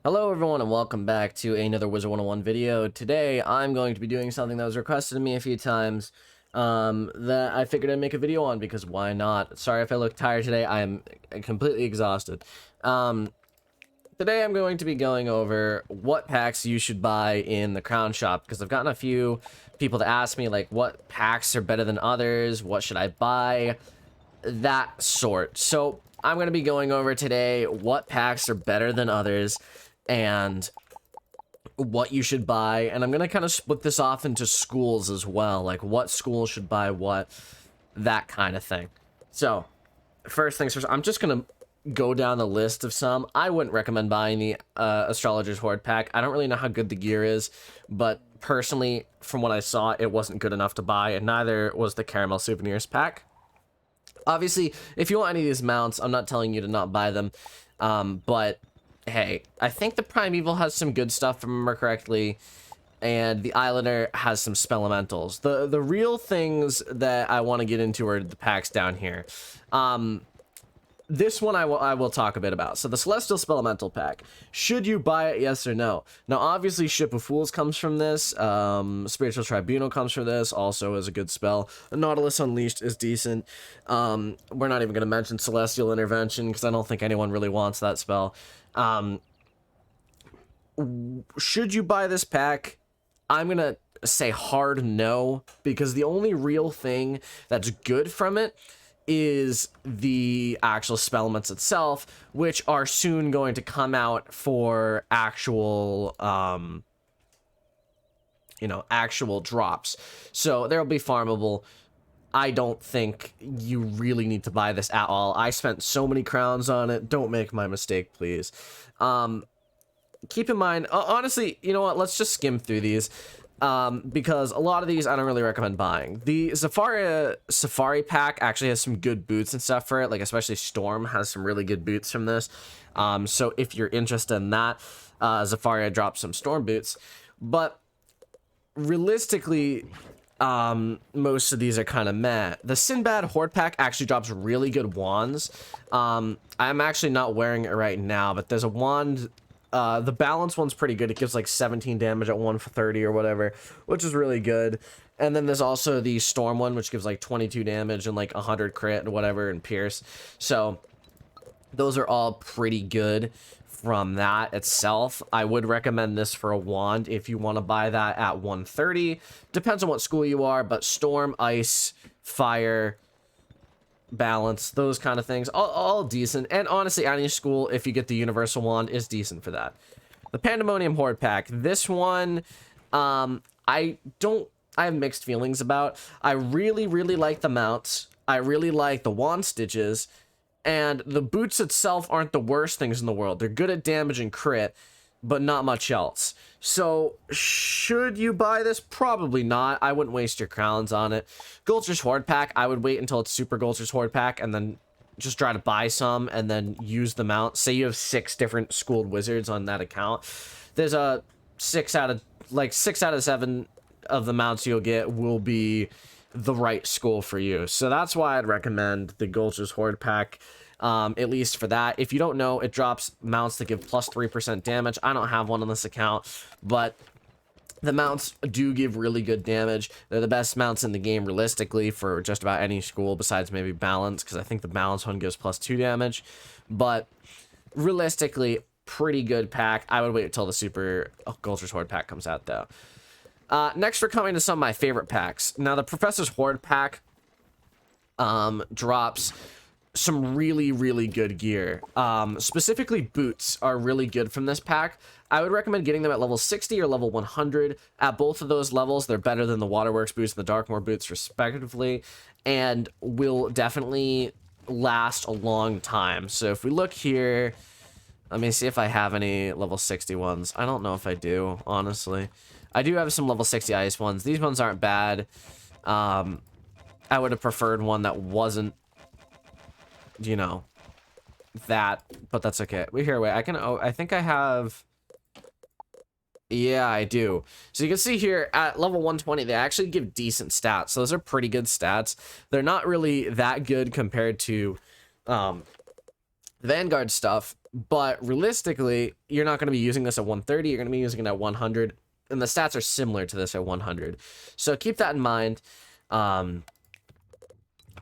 Hello everyone and welcome back to another Wizard101 video. Today I'm going to be doing something that was requested of me a few times that I figured I'd make a video on because why not? Sorry if I look tired today, I am completely exhausted. Today I'm going to be going over what packs you should buy in the Crown Shop because I've gotten a few people to ask me like what packs are better than others, what should I buy, that sort. So I'm going to be going over today what packs are better than others and what you should buy, and I'm gonna kind of split this off into schools as well, like what school should buy what, that kind of thing. So first things first, I'm just gonna go down the list of some. I wouldn't recommend buying the Astrologers Horde pack. I don't really know how good the gear is, but personally from what I saw it wasn't good enough to buy, and neither was the Caramel Souvenirs pack. Obviously if you want any of these mounts, I'm not telling you to not buy them, but hey, I think the Primeval has some good stuff, if I remember correctly, and the Islander has some Spelementals. The real things that I want to get into are the packs down here. This one I will talk a bit about. So the Celestial Spelemental pack. Should you buy it, yes or no? Now, obviously, Ship of Fools comes from this. Spiritual Tribunal comes from this. Also is a good spell. Nautilus Unleashed is decent. We're not even going to mention Celestial Intervention because I don't think anyone really wants that spell. Should you buy this pack? I'm going to say hard no, because the only real thing that's good from it is the actual spellments itself, which are soon going to come out for actual, actual drops. So they'll be farmable. I don't think you really need to buy this at all. I spent so many crowns on it. Don't make my mistake, please. Keep in mind, honestly, you know what? Let's just skim through these. Because a lot of these I don't really recommend buying. The Safari pack actually has some good boots and stuff for it, like especially Storm has some really good boots from this. So if you're interested in that, Safari drops some Storm boots. But realistically, most of these are kind of meh. The Sinbad Horde pack actually drops really good wands. I'm actually not wearing it right now, but there's a wand. The balance one's pretty good. It gives like 17 damage at 1 for 30 or whatever, which is really good. And then there's also the Storm one, which gives like 22 damage and like 100 crit and whatever and pierce. So those are all pretty good from that itself. I would recommend this for a wand if you want to buy that at 130. Depends on what school you are, but Storm, Ice, Fire, Balance, those kind of things, all decent. And honestly, any school, if you get the universal wand, is decent for that. The Pandemonium Horde pack, this one I have mixed feelings about. I really like the mounts. I really like the wand stitches, and the boots itself aren't the worst things in the world. They're good at damage and crit, but not much else. So should you buy this? Probably not. I wouldn't waste your crowns on it. Gulcher's Horde pack, I would wait until it's Super Gulcher's Horde pack and then just try to buy some and then use the mount. Say you have 6 different schooled wizards on that account. There's a 6 out of 7 of the mounts you'll get will be the right school for you. So that's why I'd recommend the Gulcher's Horde pack. At least for that. If you don't know, it drops mounts that give plus 3% damage. I don't have one on this account, but the mounts do give really good damage. They're the best mounts in the game realistically for just about any school besides maybe Balance, because I think the Balance one gives plus 2 damage. But realistically, pretty good pack. I would wait until the Super Gulcher's Horde pack comes out though. Next we're coming to some of my favorite packs. Now the Professor's Horde pack drops some really good gear. Specifically boots are really good from this pack. I would recommend getting them at level 60 or level 100. At both of those levels, they're better than the Waterworks boots and the Darkmoor boots respectively, and will definitely last a long time. So if we look here, let me see if I have any level 60 ones. I don't know if I do, honestly. I do have some level 60 ice ones. These ones aren't bad. I would have preferred one that wasn't, you know, that, but that's okay. Wait, I think I have, yeah, I do. So you can see here at level 120, they actually give decent stats. So those are pretty good stats. They're not really that good compared to Vanguard stuff, But realistically, you're not going to be using this at 130. You're going to be using it at 100. And the stats are similar to this at 100. So keep that in mind.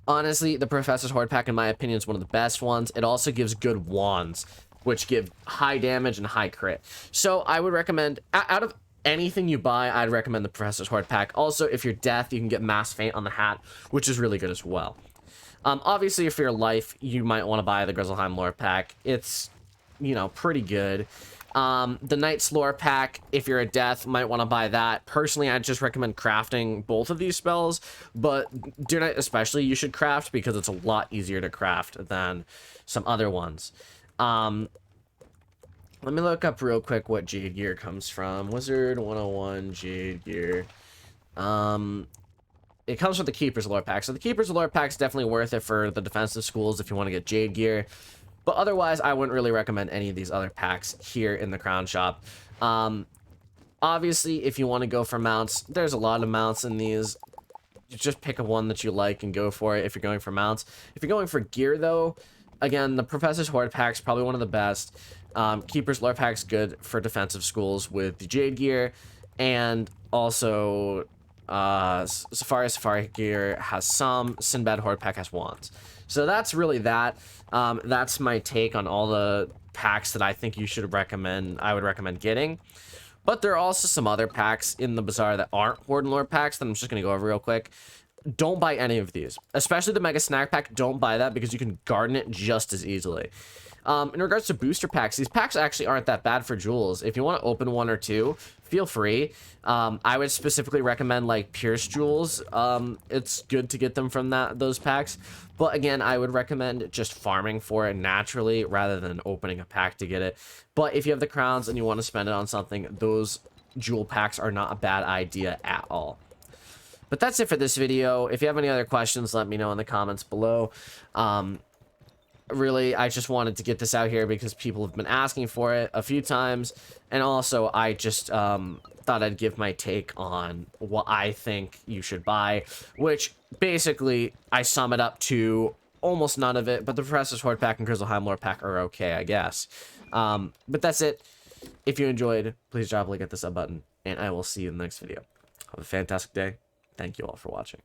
Honestly, the Professor's Horde pack, in my opinion, is one of the best ones. It also gives good wands, which give high damage and high crit. So I would recommend, out of anything you buy, I'd recommend the Professor's Horde pack. Also, if you're deaf, you can get Mass Feint on the hat, which is really good as well. Obviously, if you're life, you might want to buy the Grizzleheim lore pack. It's, you know, pretty good. The Knight's lore pack, if you're a death, might want to buy that. Personally, I'd just recommend crafting both of these spells, but Dear Knight especially, you should craft because it's a lot easier to craft than some other ones. Let me look up real quick what Jade Gear comes from. Wizard101 Jade Gear. It comes with the Keeper's lore pack. So the Keeper's lore pack's definitely worth it for the defensive schools if you want to get Jade Gear. But otherwise, I wouldn't really recommend any of these other packs here in the Crown Shop. Obviously, if you want to go for mounts, there's a lot of mounts in these. You just pick a one that you like and go for it if you're going for mounts. If you're going for gear, though, again, the Professor's Horde pack's probably one of the best. Keeper's lore pack's good for defensive schools with the Jade Gear. And also, Safari Gear has some. Sinbad Horde pack has wands. So that's really that. That's my take on all the packs that I think you should recommend. I would recommend getting. But there are also some other packs in the bazaar that aren't Horde and lore packs that I'm just going to go over real quick. Don't buy any of these, especially the Mega Snack Pack. Don't buy that because you can garden it just as easily. In regards to booster packs, these packs actually aren't that bad for jewels. If you want to open one or two, feel free. I would specifically recommend like Pierce jewels. It's good to get them from those packs. But again, I would recommend just farming for it naturally rather than opening a pack to get it. But if you have the crowns and you want to spend it on something, those jewel packs are not a bad idea at all. But that's it for this video. If you have any other questions, let me know in the comments below. Really, I just wanted to get this out here because people have been asking for it a few times. And also, I just thought I'd give my take on what I think you should buy. Which, basically, I sum it up to almost none of it. But the Professor's Horde pack and Grizzleheim lore pack are okay, I guess. But that's it. If you enjoyed, please drop a like at the sub button. And I will see you in the next video. Have a fantastic day. Thank you all for watching.